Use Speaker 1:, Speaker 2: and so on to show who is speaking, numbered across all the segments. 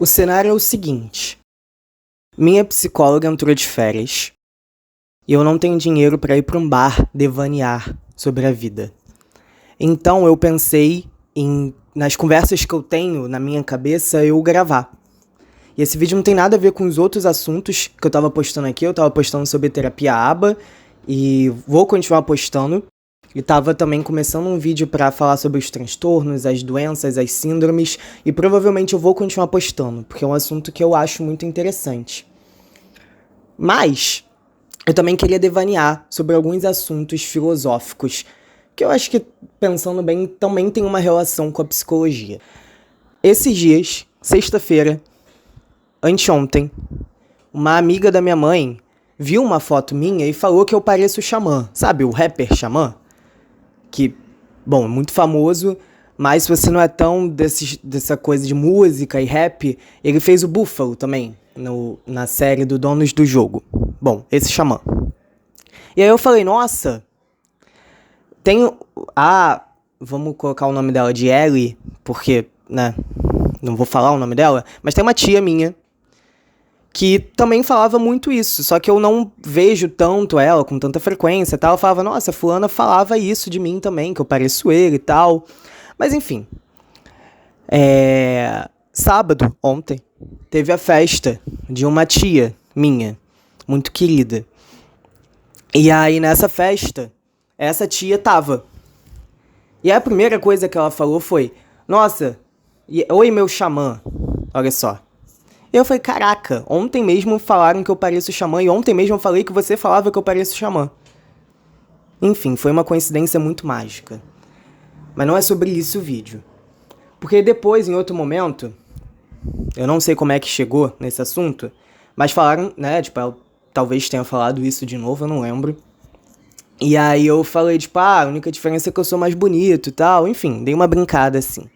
Speaker 1: O cenário é o seguinte: minha psicóloga entrou de férias e eu não tenho dinheiro para ir para um bar devanear sobre a vida. Então eu pensei nas conversas que eu tenho na minha cabeça eu gravar. E esse vídeo não tem nada a ver com os outros assuntos que eu tava postando aqui. Eu tava postando sobre terapia ABA e vou continuar postando. E tava também começando um vídeo pra falar sobre os transtornos, as doenças, as síndromes. E provavelmente eu vou continuar postando, porque é um assunto que eu acho muito interessante. Mas eu também queria devanear sobre alguns assuntos filosóficos, que eu acho que, pensando bem, também tem uma relação com a psicologia. Esses dias, sexta-feira, anteontem, uma amiga da minha mãe viu uma foto minha e falou que eu pareço o Xamã. Sabe, o rapper Xamã? Que, bom, é muito famoso, mas se você não é tão dessa coisa de música e rap, ele fez o Búfalo também, na série do Donos do Jogo. Bom, esse Xamã. E aí eu falei, nossa, tem vamos colocar o nome dela de Ellie, porque, né, não vou falar o nome dela, mas tem uma tia minha que também falava muito isso, só que eu não vejo tanto ela com tanta frequência e tal. Ela falava, nossa, fulana falava isso de mim também, que eu pareço ele e tal. Mas enfim, sábado, ontem, teve a festa de uma tia minha, muito querida. E aí nessa festa, essa tia tava. E a primeira coisa que ela falou foi, nossa, oi meu xamã, olha só. Eu falei, caraca, ontem mesmo falaram que eu pareço Xamã e ontem mesmo eu falei que você falava que eu pareço Xamã. Enfim, foi uma coincidência muito mágica. Mas não é sobre isso o vídeo. Porque depois, em outro momento, eu não sei como é que chegou nesse assunto, mas falaram, né, tipo, ela talvez tenha falado isso de novo, eu não lembro. E aí eu falei, tipo, a única diferença é que eu sou mais bonito e tal, enfim, dei uma brincada assim.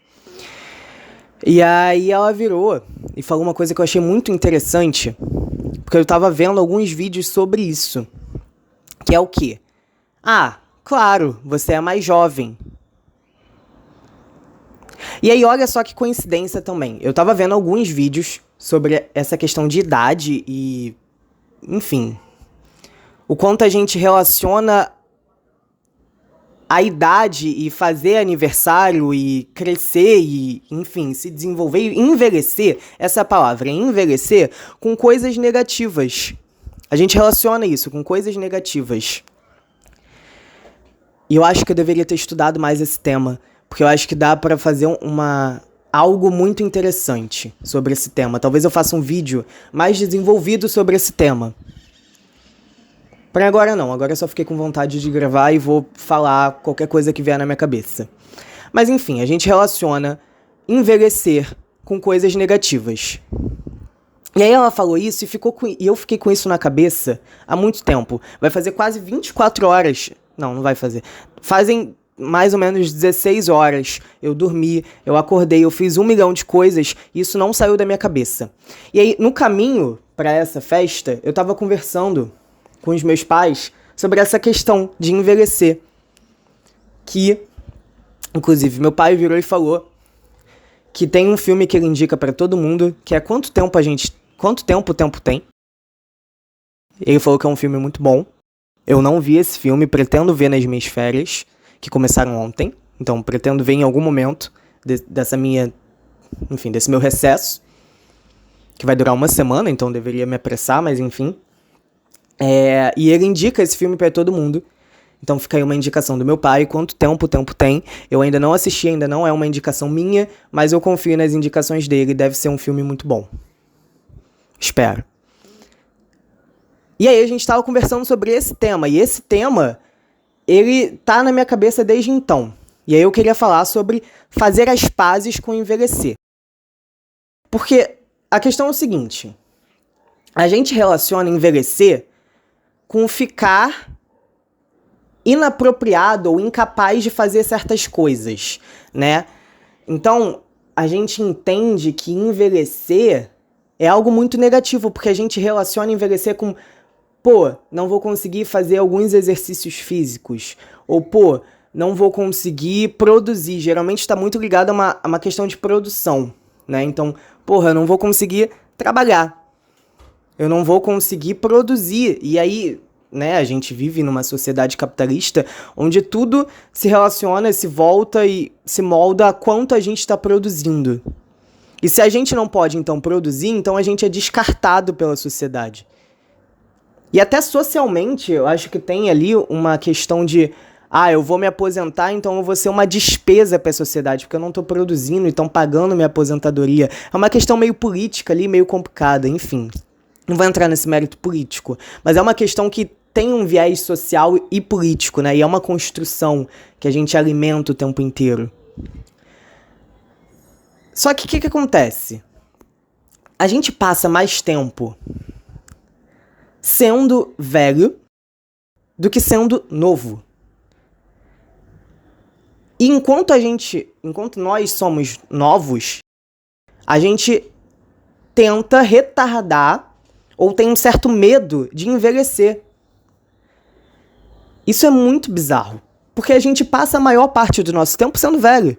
Speaker 1: E aí ela virou e falou uma coisa que eu achei muito interessante, porque eu tava vendo alguns vídeos sobre isso, que é o quê? Ah, claro, você é mais jovem. E aí olha só que coincidência também, eu tava vendo alguns vídeos sobre essa questão de idade e, enfim, o quanto a gente relaciona a idade e fazer aniversário e crescer e, enfim, se desenvolver e envelhecer, essa é a palavra, envelhecer, com coisas negativas. A gente relaciona isso com coisas negativas. E eu acho que eu deveria ter estudado mais esse tema, porque eu acho que dá pra fazer algo muito interessante sobre esse tema. Talvez eu faça um vídeo mais desenvolvido sobre esse tema. Pra agora não, agora eu só fiquei com vontade de gravar e vou falar qualquer coisa que vier na minha cabeça. Mas enfim, a gente relaciona envelhecer com coisas negativas. E aí ela falou isso e eu fiquei com isso na cabeça há muito tempo. Vai fazer quase 24 horas. Não vai fazer. Fazem mais ou menos 16 horas. Eu dormi, eu acordei, eu fiz 1 milhão de coisas e isso não saiu da minha cabeça. E aí, no caminho pra essa festa, eu tava conversando com os meus pais sobre essa questão de envelhecer. Que, inclusive, meu pai virou e falou que tem um filme que ele indica pra todo mundo, que é Quanto Tempo o Tempo Tem. Ele falou que é um filme muito bom. Eu não vi esse filme, pretendo ver nas minhas férias, que começaram ontem. Então, pretendo ver em algum momento desse meu recesso, que vai durar 1 semana, então deveria me apressar, mas enfim. E ele indica esse filme pra todo mundo. Então fica aí uma indicação do meu pai, Quanto Tempo o Tempo Tem. Eu ainda não assisti, ainda não é uma indicação minha, mas eu confio nas indicações dele, deve ser um filme muito bom. Espero. E aí a gente tava conversando sobre esse tema, e esse tema, ele tá na minha cabeça desde então. E aí eu queria falar sobre fazer as pazes com envelhecer. Porque a questão é o seguinte, a gente relaciona envelhecer com ficar inapropriado ou incapaz de fazer certas coisas, né? Então, a gente entende que envelhecer é algo muito negativo, porque a gente relaciona envelhecer com, pô, não vou conseguir fazer alguns exercícios físicos, ou, pô, não vou conseguir produzir. Geralmente está muito ligado a uma questão de produção, né? Então, porra, eu não vou conseguir trabalhar. Eu não vou conseguir produzir. E aí, né, a gente vive numa sociedade capitalista onde tudo se relaciona, se volta e se molda a quanto a gente está produzindo. E se a gente não pode, então, produzir, então a gente é descartado pela sociedade. E até socialmente, eu acho que tem ali uma questão de eu vou me aposentar, então eu vou ser uma despesa para a sociedade, porque eu não estou produzindo e estão pagando minha aposentadoria. É uma questão meio política ali, meio complicada, enfim. Não vou entrar nesse mérito político, mas é uma questão que tem um viés social e político, né? E é uma construção que a gente alimenta o tempo inteiro. Só que o que acontece? A gente passa mais tempo sendo velho do que sendo novo. E enquanto nós somos novos, a gente tenta retardar ou tem um certo medo de envelhecer. Isso é muito bizarro, porque a gente passa a maior parte do nosso tempo sendo velho.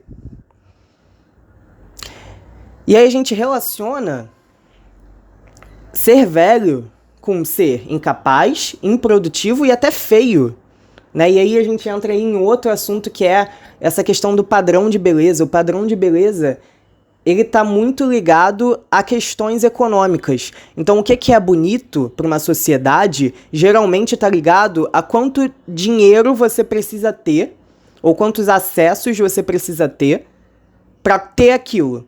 Speaker 1: E aí a gente relaciona ser velho com ser incapaz, improdutivo e até feio, né? E aí a gente entra em outro assunto que é essa questão do padrão de beleza. O padrão de beleza, ele tá muito ligado a questões econômicas. Então o que é bonito para uma sociedade geralmente tá ligado a quanto dinheiro você precisa ter ou quantos acessos você precisa ter para ter aquilo.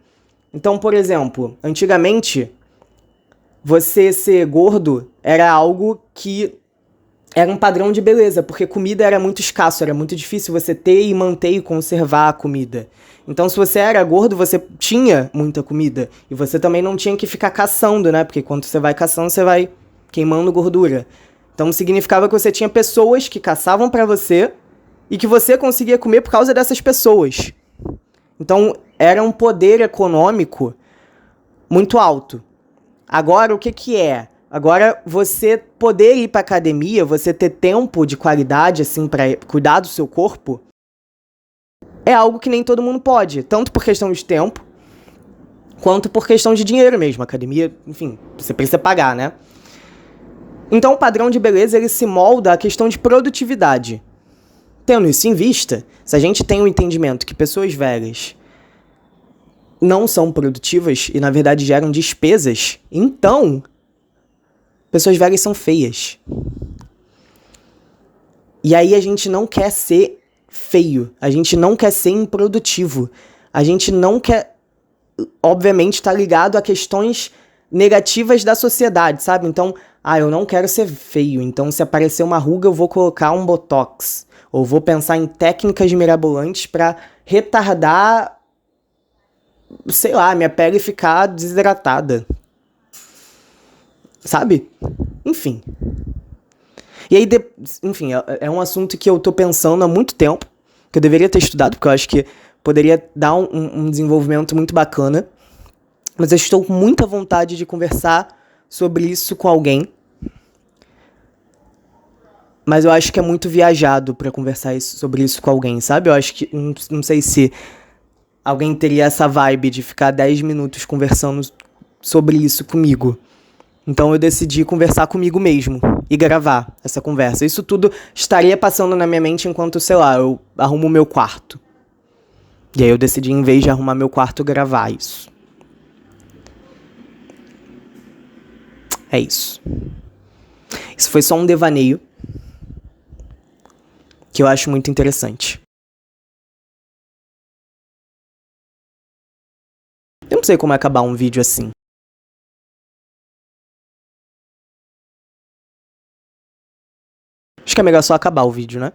Speaker 1: Então, por exemplo, antigamente, você ser gordo era algo que era um padrão de beleza, porque comida era muito escasso, era muito difícil você ter e manter e conservar a comida. Então, se você era gordo, você tinha muita comida. E você também não tinha que ficar caçando, né? Porque quando você vai caçando, você vai queimando gordura. Então, significava que você tinha pessoas que caçavam pra você e que você conseguia comer por causa dessas pessoas. Então, era um poder econômico muito alto. Agora, o que é? Agora, você poder ir pra academia, você ter tempo de qualidade, assim, pra cuidar do seu corpo, é algo que nem todo mundo pode. Tanto por questão de tempo, quanto por questão de dinheiro mesmo. Academia, enfim, você precisa pagar, né? Então, o padrão de beleza, ele se molda à questão de produtividade. Tendo isso em vista, se a gente tem o entendimento que pessoas velhas não são produtivas e, na verdade, geram despesas, então, pessoas velhas são feias. E aí a gente não quer ser feio, a gente não quer ser improdutivo, a gente não quer, obviamente, estar ligado a questões negativas da sociedade, sabe? Então, eu não quero ser feio, então se aparecer uma ruga eu vou colocar um botox, ou vou pensar em técnicas mirabolantes para retardar, sei lá, minha pele ficar desidratada. Sabe? Enfim. E aí, enfim, é um assunto que eu tô pensando há muito tempo, que eu deveria ter estudado, porque eu acho que poderia dar um desenvolvimento muito bacana. Mas eu estou com muita vontade de conversar sobre isso com alguém. Mas eu acho que é muito viajado pra conversar sobre isso com alguém, sabe? Eu acho que, não sei se alguém teria essa vibe de ficar 10 minutos conversando sobre isso comigo. Então eu decidi conversar comigo mesmo e gravar essa conversa. Isso tudo estaria passando na minha mente enquanto, sei lá, eu arrumo o meu quarto. E aí eu decidi, em vez de arrumar meu quarto, gravar isso. É isso. Isso foi só um devaneio que eu acho muito interessante. Eu não sei como acabar um vídeo assim. Acho que é melhor só acabar o vídeo, né?